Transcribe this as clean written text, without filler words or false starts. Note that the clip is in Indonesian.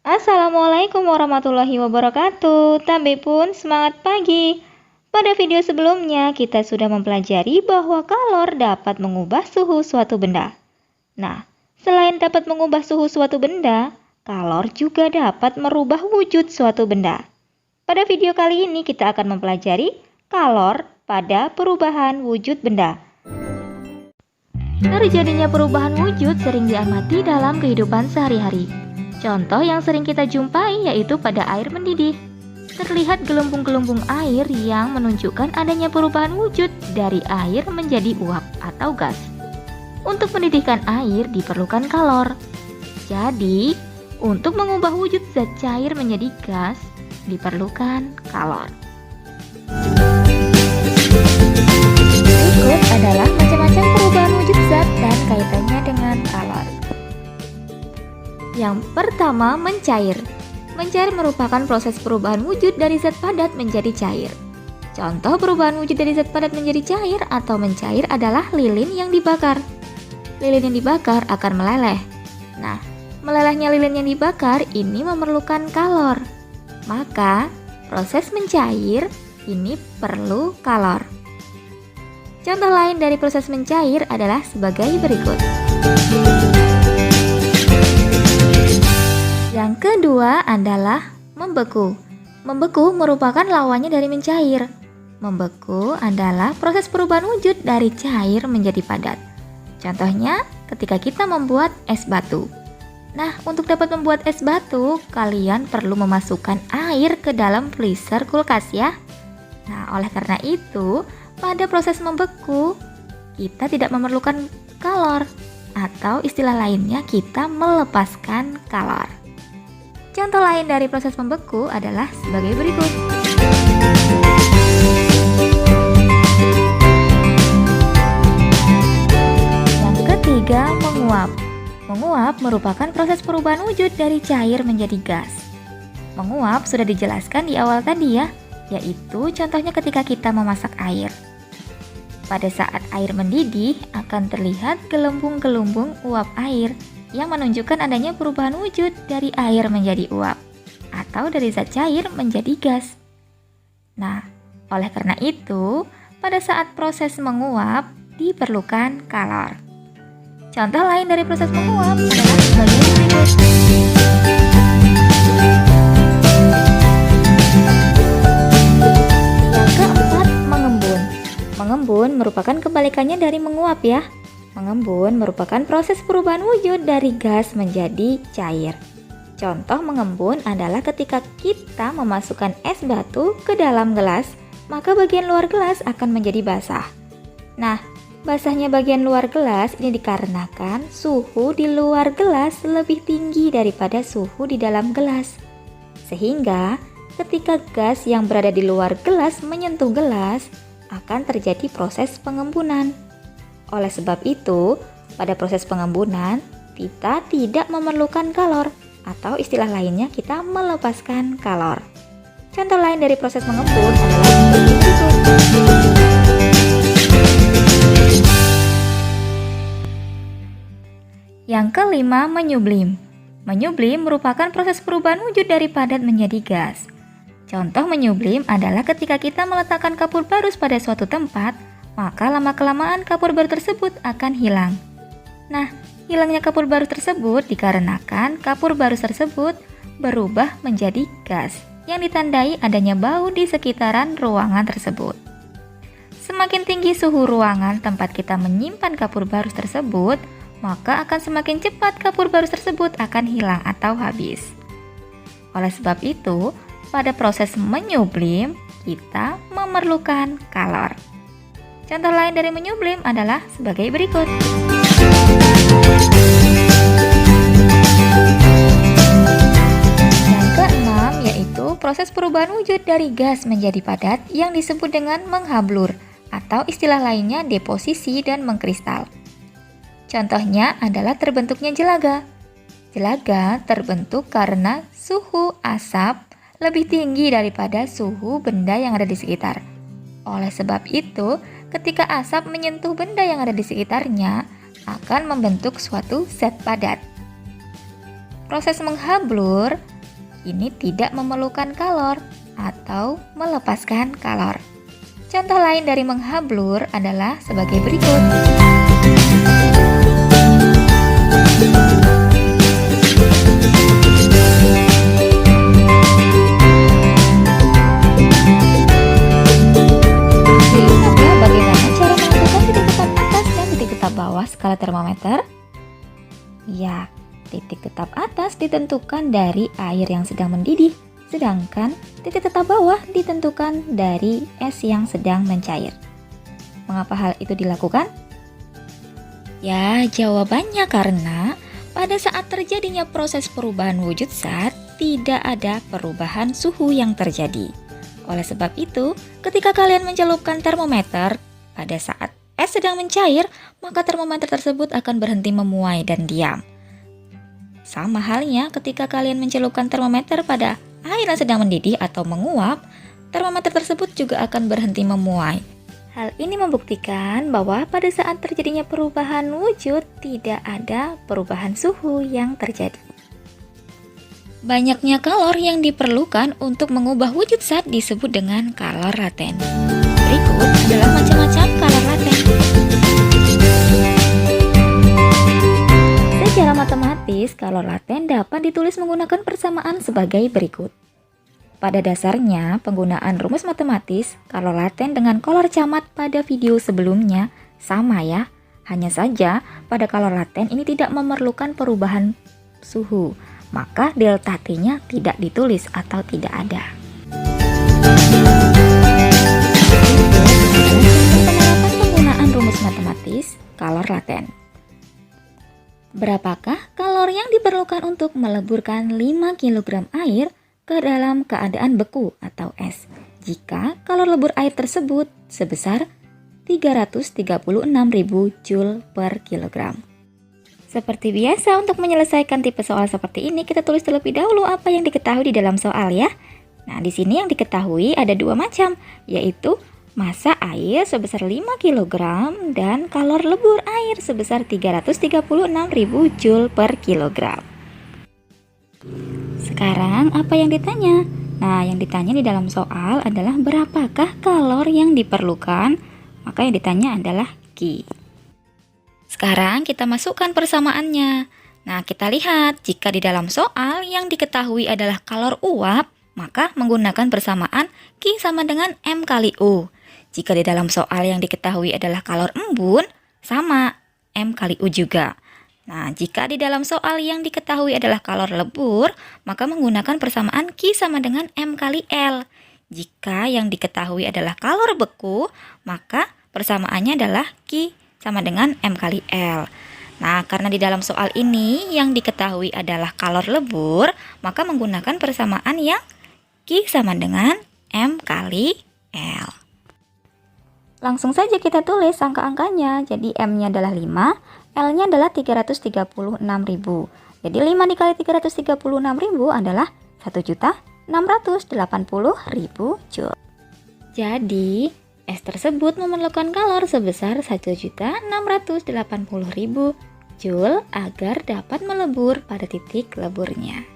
Assalamualaikum warahmatullahi wabarakatuh. Tambe pun semangat pagi. Pada video sebelumnya kita sudah mempelajari bahwa kalor dapat mengubah suhu suatu benda. Nah, selain dapat mengubah suhu suatu benda, kalor juga dapat merubah wujud suatu benda. Pada video kali ini kita akan mempelajari kalor pada perubahan wujud benda. Terjadinya perubahan wujud sering diamati dalam kehidupan sehari-hari. Contoh yang sering kita jumpai yaitu pada air mendidih. Terlihat gelembung-gelembung air yang menunjukkan adanya perubahan wujud dari air menjadi uap atau gas. Untuk mendidihkan air diperlukan kalor. Jadi, untuk mengubah wujud zat cair menjadi gas diperlukan kalor. Berikut adalah macam-macam perubahan wujud zat dan kaitannya dengan kalor. Yang pertama, mencair. Mencair merupakan proses perubahan wujud dari zat padat menjadi cair. Contoh perubahan wujud dari zat padat menjadi cair atau mencair adalah lilin yang dibakar. Lilin yang dibakar akan meleleh. Nah, melelehnya lilin yang dibakar ini memerlukan kalor. Maka, proses mencair ini perlu kalor. Contoh lain dari proses mencair adalah sebagai berikut. Yang kedua adalah membeku. Membeku merupakan lawannya dari mencair. Membeku adalah proses perubahan wujud dari cair menjadi padat. Contohnya ketika kita membuat es batu. Nah, untuk dapat membuat es batu, kalian perlu memasukkan air ke dalam freezer kulkas ya. Nah, oleh karena itu, pada proses membeku, kita tidak memerlukan kalor, atau istilah lainnya kita melepaskan kalor. Contoh lain dari proses membeku adalah sebagai berikut. Yang ketiga, menguap. Menguap merupakan proses perubahan wujud dari cair menjadi gas. Menguap sudah dijelaskan di awal tadi ya, yaitu contohnya ketika kita memasak air. Pada saat air mendidih akan terlihat gelembung-gelembung uap air yang menunjukkan adanya perubahan wujud dari air menjadi uap atau dari zat cair menjadi gas. Nah, oleh karena itu, pada saat proses menguap diperlukan kalor. Contoh lain dari proses menguap adalah sebagai berikut. Yang keempat, mengembun. Mengembun merupakan kebalikannya dari menguap ya. Mengembun merupakan proses perubahan wujud dari gas menjadi cair. Contoh mengembun adalah ketika kita memasukkan es batu ke dalam gelas, maka bagian luar gelas akan menjadi basah. Nah, basahnya bagian luar gelas ini dikarenakan suhu di luar gelas lebih tinggi daripada suhu di dalam gelas. Sehingga ketika gas yang berada di luar gelas menyentuh gelas, akan terjadi proses pengembunan. Oleh sebab itu, pada proses pengembunan, kita tidak memerlukan kalor, atau istilah lainnya kita melepaskan kalor. Contoh lain dari proses mengembun adalah berikut. Yang kelima, menyublim. Menyublim merupakan proses perubahan wujud dari padat menjadi gas. Contoh menyublim adalah ketika kita meletakkan kapur barus pada suatu tempat, maka lama-kelamaan kapur baru tersebut akan hilang. Nah, hilangnya kapur baru tersebut dikarenakan kapur barus tersebut berubah menjadi gas yang ditandai adanya bau di sekitaran ruangan tersebut. Semakin tinggi suhu ruangan tempat kita menyimpan kapur barus tersebut, maka akan semakin cepat kapur barus tersebut akan hilang atau habis. Oleh sebab itu, pada proses menyublim, kita memerlukan kalor. Contoh lain dari menyublim adalah sebagai berikut. Yang keenam yaitu proses perubahan wujud dari gas menjadi padat yang disebut dengan menghablur atau istilah lainnya deposisi dan mengkristal. Contohnya adalah terbentuknya jelaga. Jelaga terbentuk karena suhu asap lebih tinggi daripada suhu benda yang ada di sekitar. Oleh sebab itu, ketika asap menyentuh benda yang ada di sekitarnya, akan membentuk suatu zat padat. Proses menghablur ini tidak memerlukan kalor atau melepaskan kalor. Contoh lain dari menghablur adalah sebagai berikut. Lihat ya bagaimana cara menentukan titik tetap atas dan titik tetap bawah skala termometer. Ya, titik tetap atas ditentukan dari air yang sedang mendidih, sedangkan titik tetap bawah ditentukan dari es yang sedang mencair. Mengapa hal itu dilakukan? Ya, jawabannya karena pada saat terjadinya proses perubahan wujud zat, tidak ada perubahan suhu yang terjadi. Oleh sebab itu, ketika kalian mencelupkan termometer, pada saat es sedang mencair, maka termometer tersebut akan berhenti memuai dan diam. Sama halnya ketika kalian mencelupkan termometer pada air yang sedang mendidih atau menguap, termometer tersebut juga akan berhenti memuai. Hal ini membuktikan bahwa pada saat terjadinya perubahan wujud, tidak ada perubahan suhu yang terjadi. Banyaknya kalor yang diperlukan untuk mengubah wujud zat disebut dengan kalor laten. Berikut adalah macam-macam kalor laten. Secara matematis, kalor laten dapat ditulis menggunakan persamaan sebagai berikut. Pada dasarnya, penggunaan rumus matematis kalor laten dengan kalor camat pada video sebelumnya sama ya. Hanya saja pada kalor laten ini tidak memerlukan perubahan suhu, maka delta T-nya tidak ditulis atau tidak ada. Penerapan penggunaan rumus matematis kalor laten. Berapakah kalor yang diperlukan untuk meleburkan 5 kg air ke dalam keadaan beku atau es jika kalor lebur air tersebut sebesar 336.000 Joule per kilogram? Seperti biasa, untuk menyelesaikan tipe soal seperti ini, kita tulis terlebih dahulu apa yang diketahui di dalam soal ya. Nah, di sini yang diketahui ada dua macam, yaitu massa air sebesar 5 kg dan kalor lebur air sebesar 336.000 Joule per kilogram. Sekarang apa yang ditanya? Nah, yang ditanya di dalam soal adalah berapakah kalor yang diperlukan? Maka yang ditanya adalah Q. Sekarang kita masukkan persamaannya. Nah, kita lihat jika di dalam soal yang diketahui adalah kalor uap, maka menggunakan persamaan Q sama dengan M kali U. Jika di dalam soal yang diketahui adalah kalor embun, sama M kali U juga. Nah, jika di dalam soal yang diketahui adalah kalor lebur, maka menggunakan persamaan Q sama dengan M kali L. Jika yang diketahui adalah kalor beku, maka persamaannya adalah Q sama dengan M kali L. Nah, karena di dalam soal ini yang diketahui adalah kalor lebur, maka menggunakan persamaan yang Q sama dengan M kali L. Langsung saja kita tulis angka-angkanya. Jadi M-nya adalah 5, L-nya adalah 336.000. Jadi 5 dikali 336.000 adalah 1.680.000 Joule. Jadi es tersebut memerlukan kalor sebesar 1.680.000 Joule agar dapat melebur pada titik leburnya.